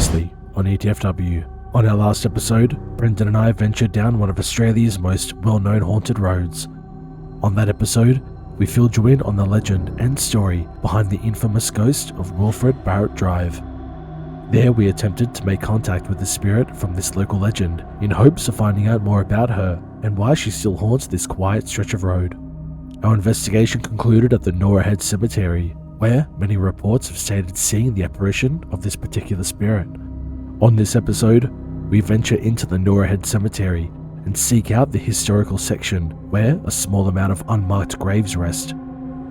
Previously on ETFW. On our last episode, Brendan and I ventured down one of Australia's most well-known haunted roads. On that episode, we filled you in on the legend and story behind the infamous ghost of Wilfred Barrett Drive. There we attempted to make contact with the spirit from this local legend in hopes of finding out more about her and why she still haunts this quiet stretch of road. Our investigation concluded at the Norah Head Cemetery, where many reports have stated seeing the apparition of this particular spirit. On this episode, we venture into the Norah Head Cemetery and seek out the historical section where a small amount of unmarked graves rest.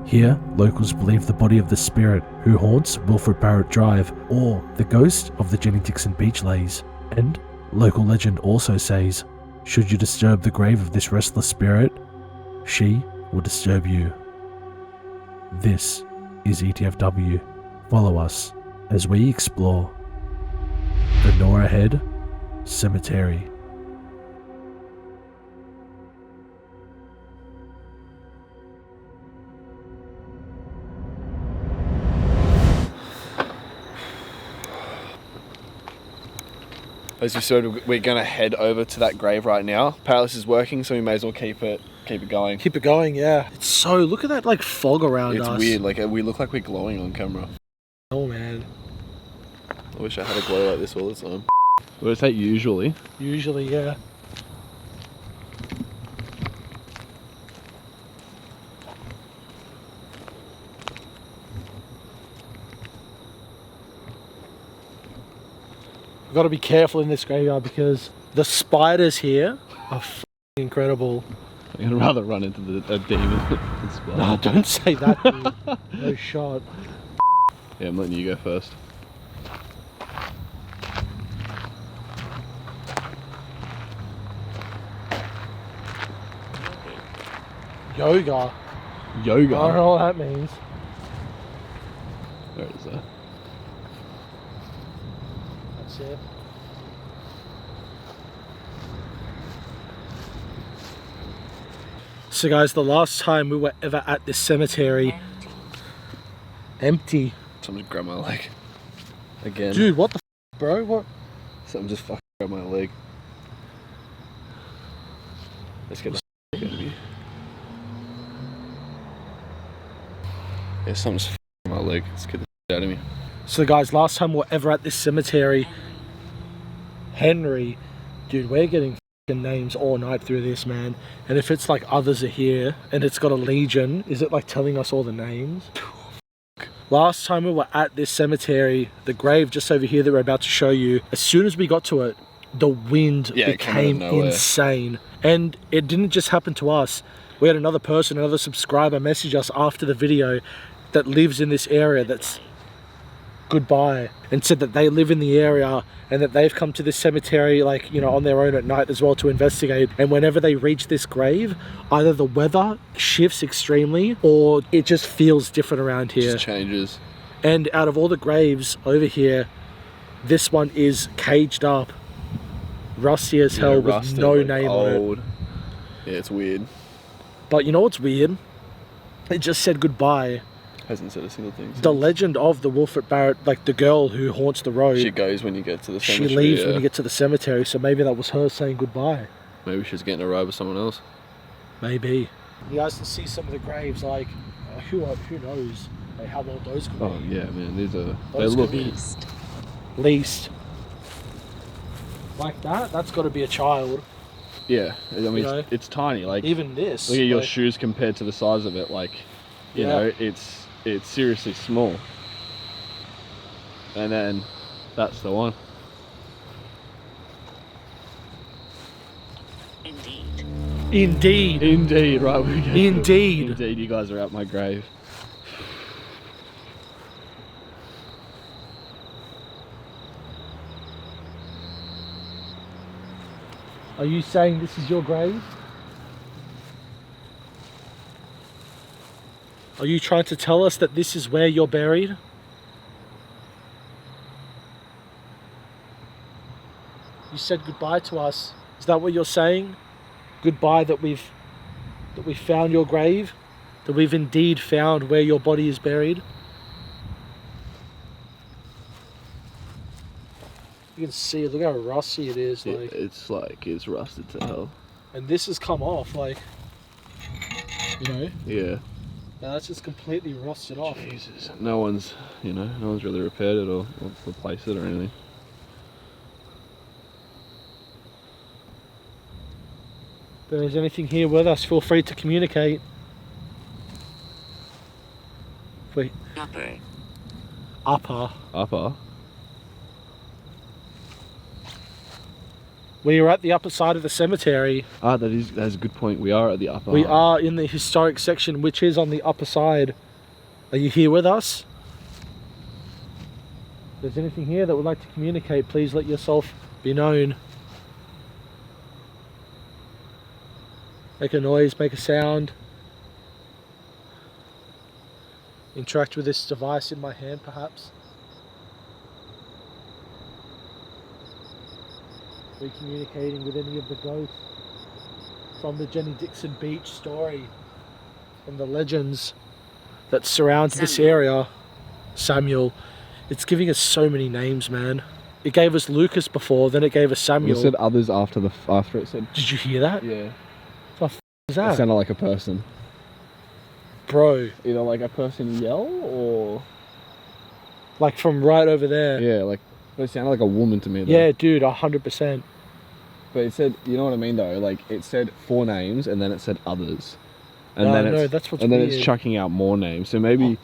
Here, locals believe the body of the spirit who haunts Wilfred Barrett Drive or the ghost of the Jenny Dixon Beach lays. And local legend also says, should you disturb the grave of this restless spirit, she will disturb you. This is ETFW. Follow us as we explore the Norah Head Cemetery. As you said, we're going to head over to that grave right now. Paralysis is working, so we may as well keep it going. Keep it going, yeah. It's so, look at that like fog around us. It's weird, like we look like we're glowing on camera. Oh man. I wish I had a glow like this all the time. What is that usually? Usually, yeah. We've got to be careful in this graveyard because the spiders here are f***ing incredible. I'd rather run into a demon than spider. No, don't say that, dude. No shot. Yeah, I'm letting you go first. Yoga. Yoga? I don't know what that means. Where is that? That's it. So guys, the last time we were ever at this cemetery, empty. Someone just grabbed my leg. Again. Dude, what the f, bro? What? Something just fucking grabbed my leg. Let's get the f out of me. Yeah, something's f***ing my leg. Let's get the f out of me. So guys, last time we were ever at this cemetery, Henry, dude, we're getting f***ing names all night through this, man. And if it's like others are here and it's got a legion, is it like telling us all the names? Last time we were at this cemetery, the grave just over here that we're about to show you, as soon as we got to it, the wind became insane. And it didn't just happen to us. We had another person, another subscriber message us after the video that lives in this area that's goodbye, and said that they live in the area and that they've come to this cemetery, like, you know, on their own at night as well to investigate. And whenever they reach this grave, either the weather shifts extremely or it just feels different around here. It just changes. And out of all the graves over here, this one is caged up, rusty as hell, with no like name old. on it. Yeah, it's weird. But you know what's weird? It just said goodbye. Hasn't said a single thing since. The legend of the Wilfred Barrett, like the girl who haunts the road. She goes when you get to the cemetery. She leaves when you get to the cemetery, so maybe that was her saying goodbye. Maybe she's getting a ride with someone else. Maybe. You guys can see some of the graves, like, who knows like, how old those could be. Oh yeah, man, these are... Those they look... Least. Like that? That's got to be a child. Yeah, I mean, You know? it's tiny. Like, Even this. look at your like, shoes compared to the size of it. Like, you know, it's seriously small. And then that's the one. Indeed. Indeed, right? Indeed. Indeed, you guys are at my grave. Are you saying this is your grave? Are you trying to tell us that this is where you're buried? You said goodbye to us. Is that what you're saying? Goodbye, that we've found your grave? That we've indeed found where your body is buried? You can see it. Look how rusty it is. Like, it's rusted to hell. and this has come off, like, you know. Yeah. Now that's just completely rusted off. Jesus. No one's really repaired it or replaced it or anything. If there's anything here with us, feel free to communicate. Wait. Upper. We are at the upper side of the cemetery. That's a good point. We are at the upper. We are in the historic section, which is on the upper side. Are you here with us? If there's anything here that would like to communicate, please let yourself be known. Make a noise, make a sound. Interact with this device in my hand, perhaps. Are we communicating with any of the ghosts from the Jenny Dixon Beach story, from the legends that surround this area? Samuel. It's giving us so many names, man. It gave us Lucas before, then it gave us Samuel. It said others after it said. Did you hear that? Yeah. What the f is that? It sounded like a person. Bro. Either like a person yell or... Like from right over there. Yeah, like... But it sounded like a woman to me though. Yeah, dude, 100%. But it said, you know what I mean though? Like, it said 4 names and then it said others. And No, then no, it's, that's what's and then weird. it's chucking out more names. So maybe...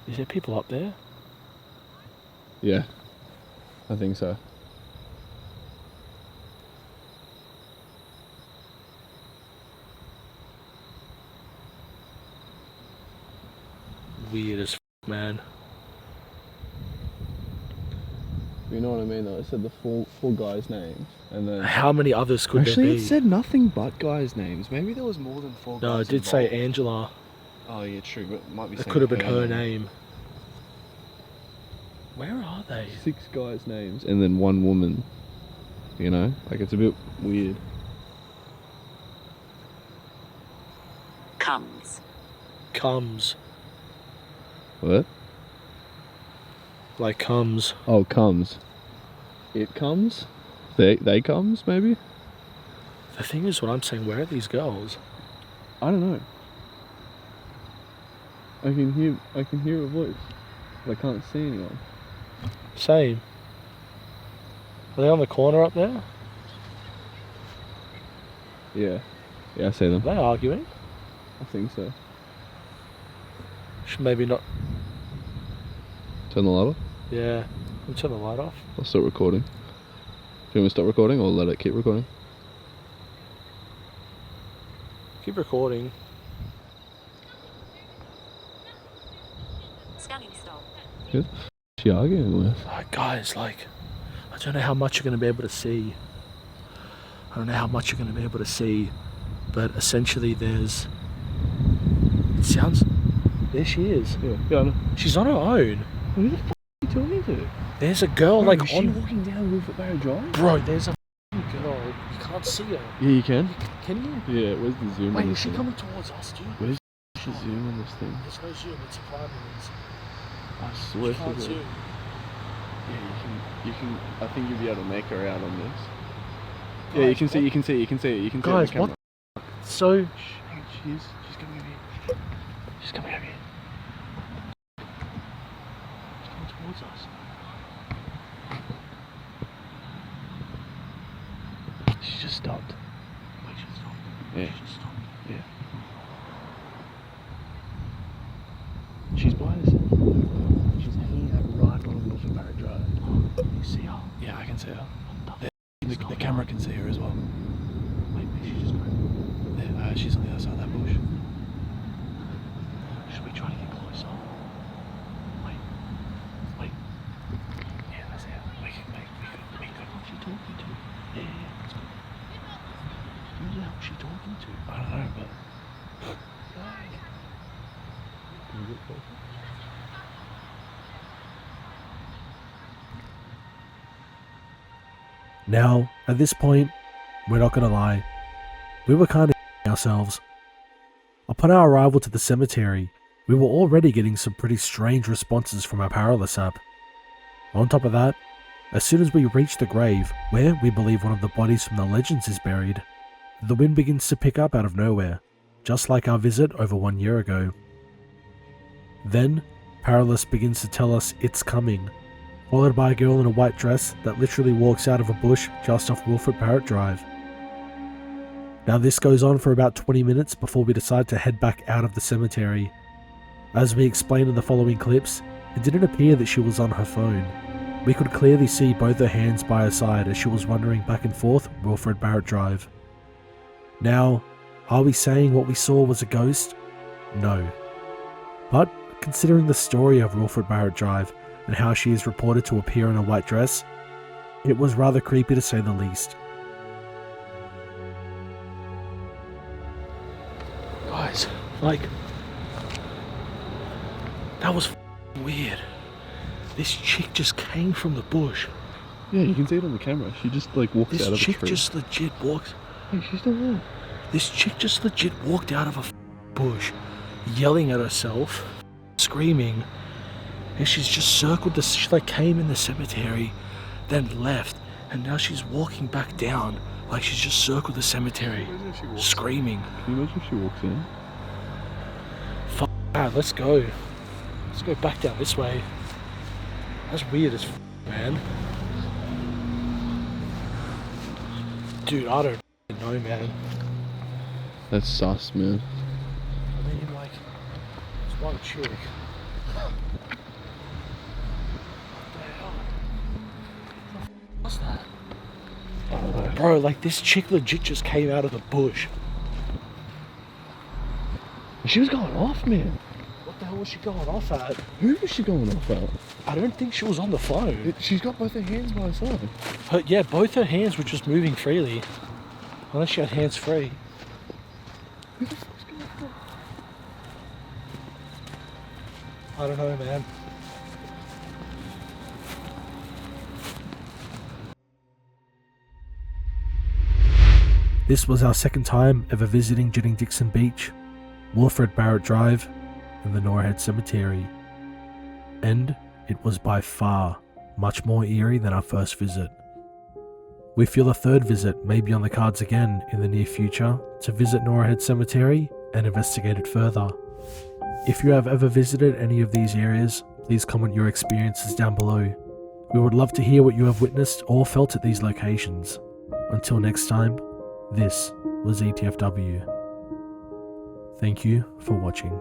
Is there people up there? Yeah. I think so. Weird as f, man. You know what I mean though? It said the four guys' names and then... How many others could Actually, there be? it said nothing but guys' names. Maybe there was more than 4 guys. No, it did say involved. Angela. Oh yeah, true, but it might be It saying could have been her name. name. Where are they? 6 guys' names and then 1 woman. You know? Like, it's a bit weird. Comes. What? Like comes. Oh, comes. It comes? They comes, maybe? The thing is, what I'm saying, where are these girls? I don't know. I can hear a voice, but I can't see anyone. Same. Are they on the corner up there? Yeah. Yeah, I see them. Are they arguing? I think so. Should maybe not. Turn the light off? Yeah. Can turn the light off. I'll start recording. Do you want me to stop recording or let it keep recording? Keep recording. Scanning stop. Who the f*** is she arguing with? Guys, like, I don't know how much you're going to be able to see. I don't know how much you're going to be able to see, but essentially there's... It sounds... There she is. Yeah, I know. She's on her own. Who the f*** are you talking to? There's a girl, Bro, like, is she walking down Wilfred Barrow Drive? Bro, there's a f***ing girl. You can't see her. Yeah, you can. Can you? Yeah, where's the zoom Wait, on is this she thing? coming towards us, dude? Where's the zoom on this thing? There's no zoom, it's a prime lens. I swear You to can't God. zoom. Yeah, you can, I think you'll be able to make her out on this. Yeah, you can see, you can see, you can see it, you can see it on Guys, the camera. what? So... She's coming over here. She's coming over here. She's coming towards us. She just stopped. Wait, she stopped. Yeah. She just stopped. Yeah. She's by herself. She's hanging out right on Wilfred Barrow Drive. Can you see her? Yeah, I can see her. The camera can see her as well. Wait, maybe she just went. There, she's on the other side of that bush. Should we try to get closer? Wait. Wait. Yeah, that's it. We could. Who's she talking to? Yeah, let's go. Who the hell is she talking to? I don't know, but... Can you get closer? Now, at this point, we're not gonna lie, we were kind of ourselves. Upon our arrival to the cemetery, we were already getting some pretty strange responses from our Paranormal app. On top of that, As soon as we reach the grave, where we believe one of the bodies from the legends is buried, the wind begins to pick up out of nowhere, just like our visit over 1 year ago. Then, Paralis begins to tell us it's coming, followed by a girl in a white dress that literally walks out of a bush just off Wilfred Barrett Drive. Now this goes on for about 20 minutes before we decide to head back out of the cemetery. As we explain in the following clips, it didn't appear that she was on her phone. We could clearly see both her hands by her side as she was wandering back and forth Wilfred Barrett Drive. Now, are we saying what we saw was a ghost? No. But, considering the story of Wilfred Barrett Drive and how she is reported to appear in a white dress, it was rather creepy to say the least. Guys, like, that was weird. This chick just came from the bush. Yeah, you can see it on the camera. She just like walks out of the tree. This chick just legit walks. Hey, she's still there. This chick just legit walked out of a bush, yelling at herself, screaming, and she's just circled the. She like came in the cemetery, then left, and now she's walking back down, like she's just circled the cemetery, screaming. Can you imagine if she walks in? Fuck, let's go. Let's go back down this way. That's weird as man. Dude, I don't know, man. That's sus, man. I mean, like, it's one chick. What's that? Bro, like, this chick legit just came out of the bush. She was going off, man. What the hell was she going off at? Who was she going off at? I don't think she was on the phone. She's got both her hands by her side. Yeah, both her hands were just moving freely. Unless she had hands free. Who the fuck's going off? I don't know, man. This was our second time ever visiting Jenny Dixon Beach, Wilfred Barrett Drive, and the Norah Head Cemetery. And it was by far much more eerie than our first visit. We feel a third visit may be on the cards again in the near future to visit Norah Head Cemetery and investigate it further. If you have ever visited any of these areas, please comment your experiences down below. We would love to hear what you have witnessed or felt at these locations. Until next time, this was ETFW. Thank you for watching.